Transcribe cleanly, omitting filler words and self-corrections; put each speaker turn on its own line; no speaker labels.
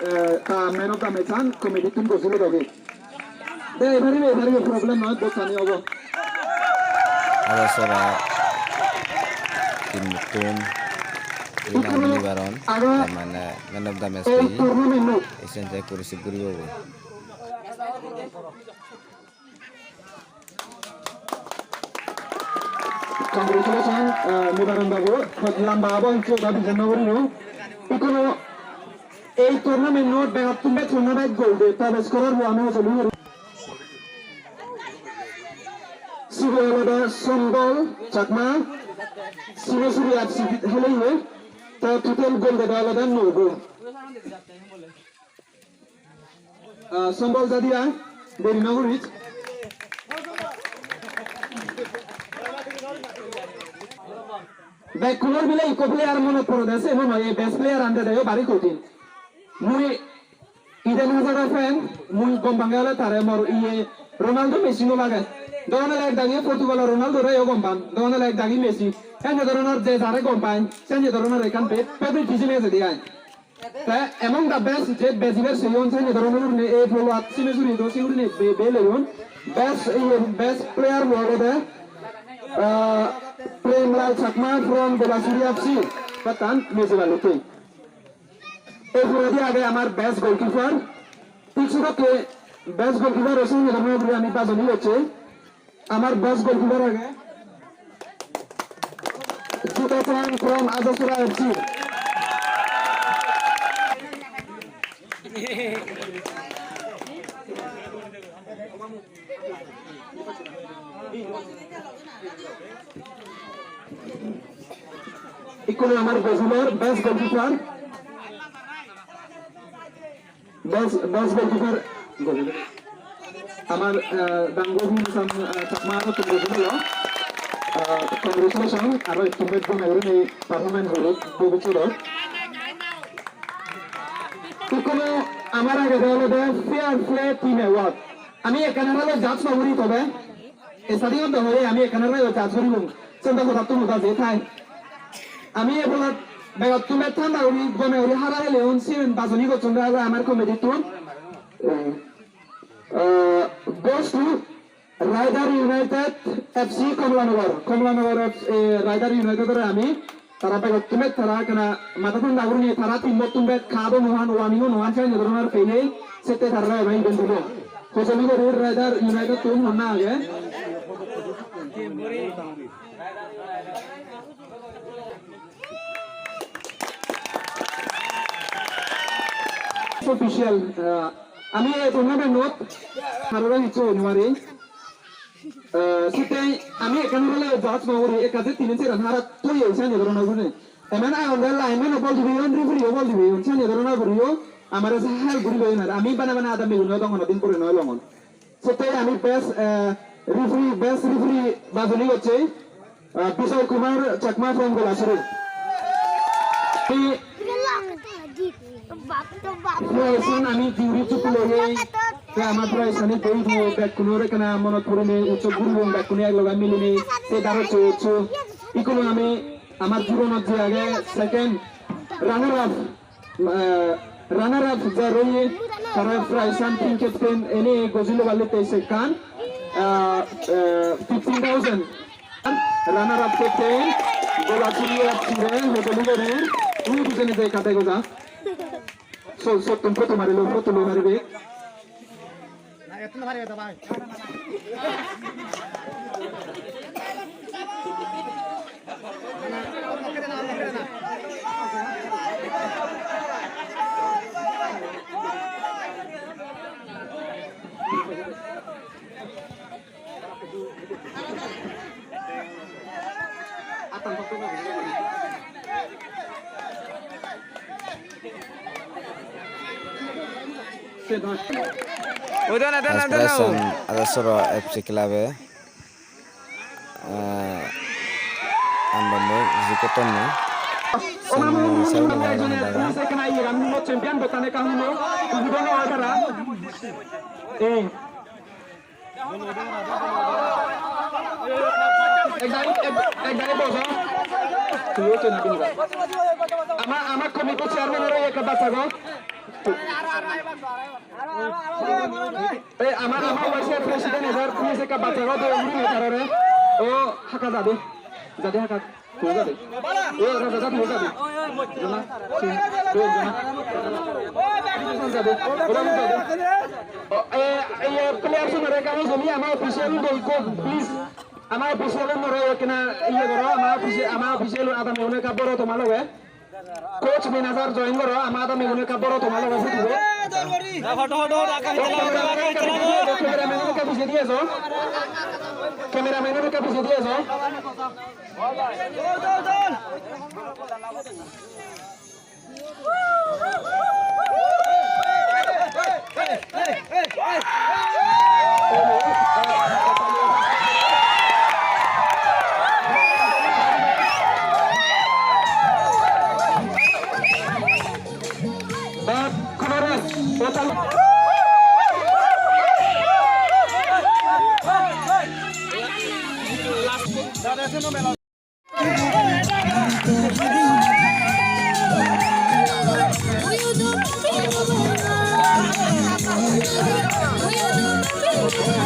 man of the match committee team gosil doge de every problem not botani obo
ada sora tim mutum ini Nibaron mana man of the match ini essential kursi guri obo
congratulations Nibaron babu lamba abang coba Januari no ikono এই tournament বেহাত্তর tournament গোল দিয়ে প্রবেশ করার আমি চলি সিরিয়ালদা সম্বল Chakma সিনেসুরি FC হলেই হয় তা টোটাল গোল দেবে আলাদা 9 গোল সম্বল জাদিয়া বেরিনগরিচ ব্যাকুলার বিলে ইকো প্লেয়ার মনে পড়ে দেছে এবং এই বেস্ট প্লেয়ার আনতে দেয় বাড়ি কঠিন মুই ইডেন হাজারা ফ্যান মুই গম্বাঙ্গালে তারে মর ইয়ে রোনাল্ডো মেসি নো লাগে দোনে লাইক দাগি পর্তুগাল রোনাল্ডো রে গম্বান দোনে লাইক দাগি মেসি এনে ধরনের যে যারে গম্বান সেনে ধরনের এখান পেপরি টিজিলে যে দিয়াই তা এমন দা বেস্ট যে বেজিবের সেয়ন সেনে ধরনের এই ফলো আছিনে জুরি দো সিউরি নে বেলেয়ন best player world Premlal Chakma from বেলাসুরি এফসি পাতান মেসি বালুতে এই পুরোদি আগে আমার বেস্ট গোলকিপার পিছুকে বেস্ট গোলকিপার রসুন নিলামে আমি পাজনি হচ্ছে আমার বেস্ট গোলকিপার আগে জুতাচান ফ্রম আজাসুরা এফসি ইকুয়ালি আমার goalkeeper best goalkeeper best goalkeeper আমার দাঙ্গোভিন চাকমা তো গোল কংগ্রেচুলেশন আর তুমি বনাইরে এই পারফরম্যান্স হলো বগুচুর ইকুয়ালি আমার আগে হলো ফেয়ার প্লে টিম অ্যাওয়ার্ড আমি এখানে হলো জাজ নগরী তবে এসাদিও তো হয়ে আমি এখানে হলো জাজ করিব চিন্তা কথা তুমি কাজে থাই আমি এবার বেগত তুমি ঠান্ডা উনি গমে উনি হারাই লেউন সিন বাজনি গচন রাজা আমার কমিটি তো goes to Rider United FC Kamalanagar Rider United এর আমি তারা বেগত তুমি তারা কেনা মাথা ঠান্ডা উনি তারা তিন তুমি খাবো মহান ওয়ানিও নোয়ান চাই ধরনের ফেলে সেতে তারা ভাই বন্ধু কোচনি করে রাইডার ইউনাইটেড তো না আগে অফিশিয়াল আমি এই টুর্নামেন্ট নোট হাররা হিচো নিমারি সেটাই আমি এখানে হলে জাজ নগরী এক কাজে তিন চার হারা তুই এসে নিয়ে ধরনা গুনে এমন আই অন লাইন বল দিবি অন রিফারি বল দিবি অন চাই ধরনা করিও আমার সাহাল ঘুরিবে না আমি বানা আদা মিলুন দঙ্গন দিন পরে নয় লঙ্গন সেটাই আমি বেস্ট রিফারি বাজনি হচ্ছে বিশাল কুমার চাকমা ফ্রম গোলাসুরি আমি জিউরি চুকুলে আমার প্রাইসানি কই দিয়ে ব্যাকুনো রেখানা মনত পড়ে উচ্চ গুরু ব্যাকুনি এক লগা মিলিনি সে দাঁড়ো চোচ ইকুনো আমি আমার জীবনত যে আগে সেকেন্ড রানার আপ যা রয়ে তারা প্রাইসান টিম ক্যাপ্টেন এনে গজিলো বালে তেইশে কান 15,000 রানার আপ ক্যাপ্টেন গোলাচুরি আপ ছিলেন হোটেলিগরে উনি দুজনে যে কাটে গোজা so tempo tomare lo foto lo marbe na etna mare ta bhai atan foto na
udah ada soro FC Klabe andone zikoton ne
champion botane kahuno udono agara একদারে বসো তুইও তো না আমার কমিটি চেয়ারম্যানের একটা বাচ্চা গো আমার ওয়াইসে প্রেসিডেন্ট এবার পুলিশ একটা বাচ্চারা তো উড়ি নে তারে ও হাকা যাবে যাবে হাকা হয়ে যাবে ও রাজা যাবে হয়ে যাবে জানা যাবে ওরা যাবে এই প্লেয়ার শুনরে কামে জমি আমার অফিসিয়াল বলকো প্লিজ আমার অফিসিয়াল মরে কেনা ইয়ে করো আমার অফিসিয়াল আদা মেউনে কাপড় তোমার লগে কোচ ম্যানেজার জয়েন করো আমার আদা মেউনে কাপড় তোমার লগে ফুটবো ক্যামেরাম্যানের কে পিছিয়ে দিয়েছো ক্যামেরাম্যানের কে পিছিয়ে দিয়েছো
We